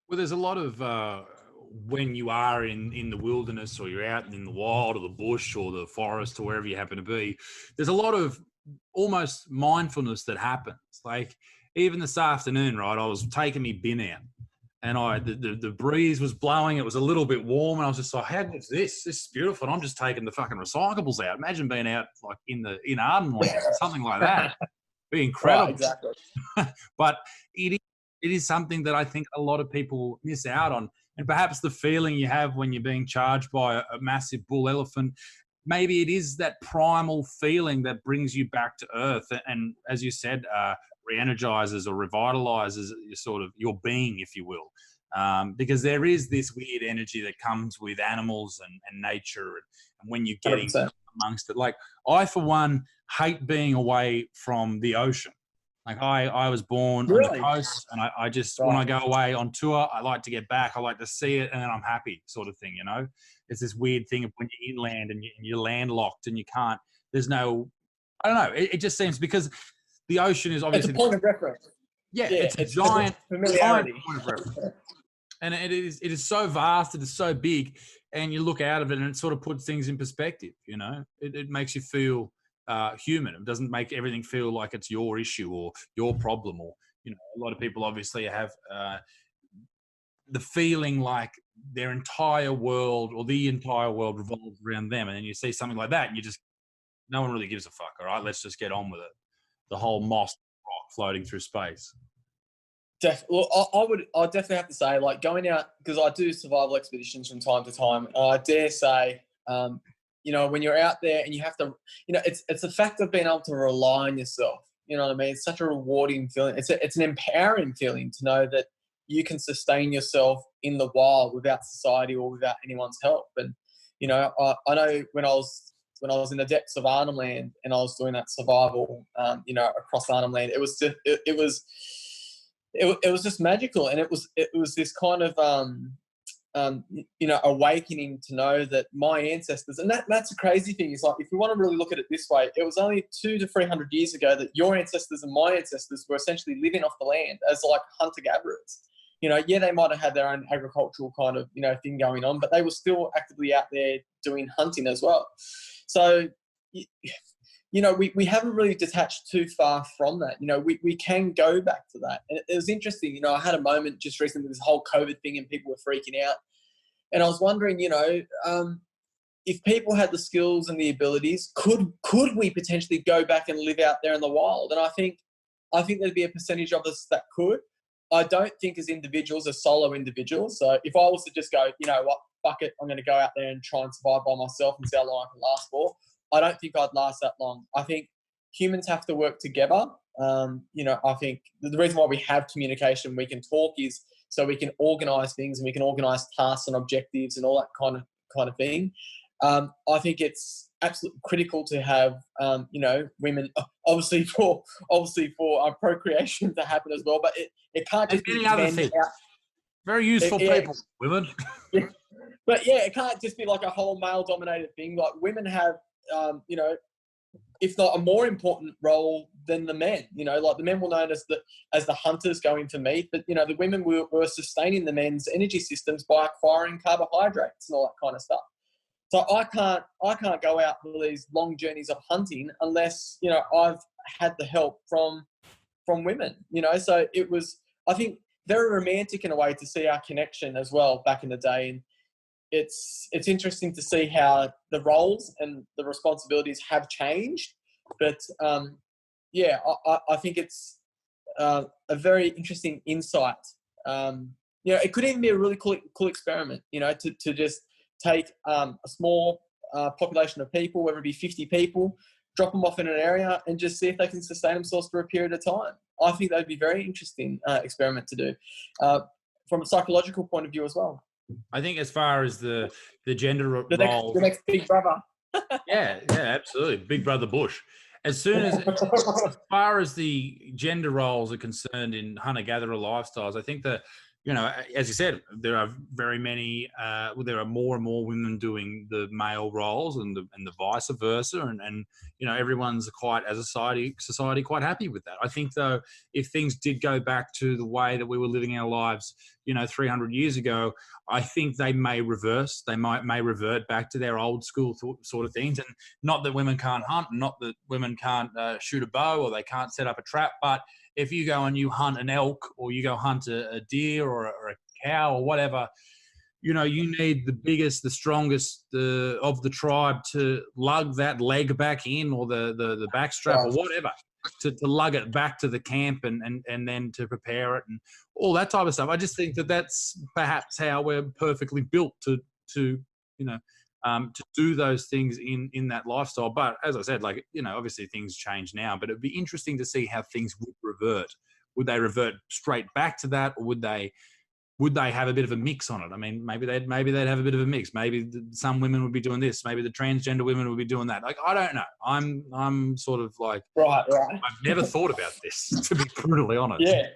Well, there's a lot of when you are in the wilderness, or you're out in the wild or the bush or the forest or wherever you happen to be, there's a lot of almost mindfulness that happens. Like even this afternoon, right? I was taking me bin out, and the breeze was blowing. It was a little bit warm, and I was just like, "How good is this? This is beautiful." And I'm just taking the fucking recyclables out. Imagine being out like in Arden land, something like that. Be Right, incredible. exactly. But it is, it is something that I think a lot of people miss out on. And perhaps the feeling you have when you're being charged by a massive bull elephant, maybe it is that primal feeling that brings you back to earth. And as you said, re-energizes or revitalizes your sort of your being, if you will. Because there is this weird energy that comes with animals and nature. And when you're getting 100%. amongst it, like I, for one, hate being away from the ocean. Like I was born on the Really? coast, and I just, when I Right. go away on tour, I like to get back. I like to see it, and then I'm happy, sort of thing. You know, it's this weird thing of when you're inland and you're landlocked and you can't. There's no, I don't know. It just seems because the ocean is It's a obviously, point of reference. yeah, Yeah, it's a it's giant familiarity. point of reference, and it is so vast, it is so big, and you look out of it, and it sort of puts things in perspective. You know, it makes you feel human. It doesn't make everything feel like it's your issue or your problem, or you know, a lot of people obviously have the feeling like their entire world or the entire world revolves around them, and then you see something like that, and you just, no one really gives a fuck. All right, let's just get on with it. The whole moss rock floating through space. Well, I definitely have to say, like going out, because I do survival expeditions from time to time. I dare say, when you're out there and you have to, it's the fact of being able to rely on yourself. You know what I mean? It's such a rewarding feeling. It's an empowering feeling to know that you can sustain yourself in the wild without society or without anyone's help. And I know when I was in the depths of Arnhem Land and I was doing that survival, across Arnhem Land, it was just, it was just magical, and it was this kind of awakening to know that my ancestors, and that's a crazy thing. Is like, if you want to really look at it this way, it was only 200 to 300 years ago that your ancestors and my ancestors were essentially living off the land as like hunter gatherers. Yeah, they might have had their own agricultural kind of thing going on, but they were still actively out there doing hunting as well. So we haven't really detached too far from that. We can go back to that. And it was interesting, I had a moment just recently with this whole COVID thing and people were freaking out. And I was wondering, if people had the skills and the abilities, could we potentially go back and live out there in the wild? And I think there'd be a percentage of us that could. I don't think as individuals, as solo individuals. So if I was to just go, you know what, fuck it, I'm going to go out there and try and survive by myself and see how long I can last for, I don't think I'd last that long. I think humans have to work together. I think the reason why we have communication, we can talk, is so we can organise things and we can organise tasks and objectives and all that kind of thing. I think it's absolutely critical to have, women, obviously for procreation to happen as well. But it can't just be other men things. out. Very useful people, women. But yeah, it can't just be like a whole male-dominated thing. Like women have, if not a more important role than the men. Like the men were known as the hunters going for meat, but the women were sustaining the men's energy systems by acquiring carbohydrates and all that kind of stuff. So I can't go out for these long journeys of hunting unless I've had the help from women. So it was, I think, very romantic in a way to see our connection as well back in the day. And it's interesting to see how the roles and the responsibilities have changed. But I think it's a very interesting insight. It could even be a really cool experiment. To just take a small population of people, whether it be 50 people, drop them off in an area and just see if they can sustain themselves for a period of time. I think that would be a very interesting experiment to do from a psychological point of view as well. I think as far as the gender roles, the next Big Brother. yeah, absolutely, Big Brother Bush. As far as the gender roles are concerned in hunter-gatherer lifestyles, I think that you know, as you said, there are very many, there are more and more women doing the male roles, and the vice versa, and you know, everyone's quite, as a society quite happy with that. I think though, if things did go back to the way that we were living our lives, you know, 300 years ago, I think they may reverse. They may revert back to their old school sort of things, and not that women can't hunt, not that women can't shoot a bow or they can't set up a trap, but if you go and you hunt an elk, or you go hunt a deer or a cow or whatever, you know, you need the biggest, the strongest of the tribe to lug that leg back in, or the back strap or whatever, to lug it back to the camp, and then to prepare it and all that type of stuff. I just think that that's perhaps how we're perfectly built to you know, to do those things in that lifestyle. But as I said, like, you know, obviously things change now, but it'd be interesting to see how things would revert. Would they revert straight back to that, or would they have a bit of a mix on it? I mean, maybe they'd have a bit of a mix. Maybe some women would be doing this. Maybe the transgender women would be doing that. Like, I don't know. I'm sort of like, Right. I've never thought about this, to be brutally honest. Yeah.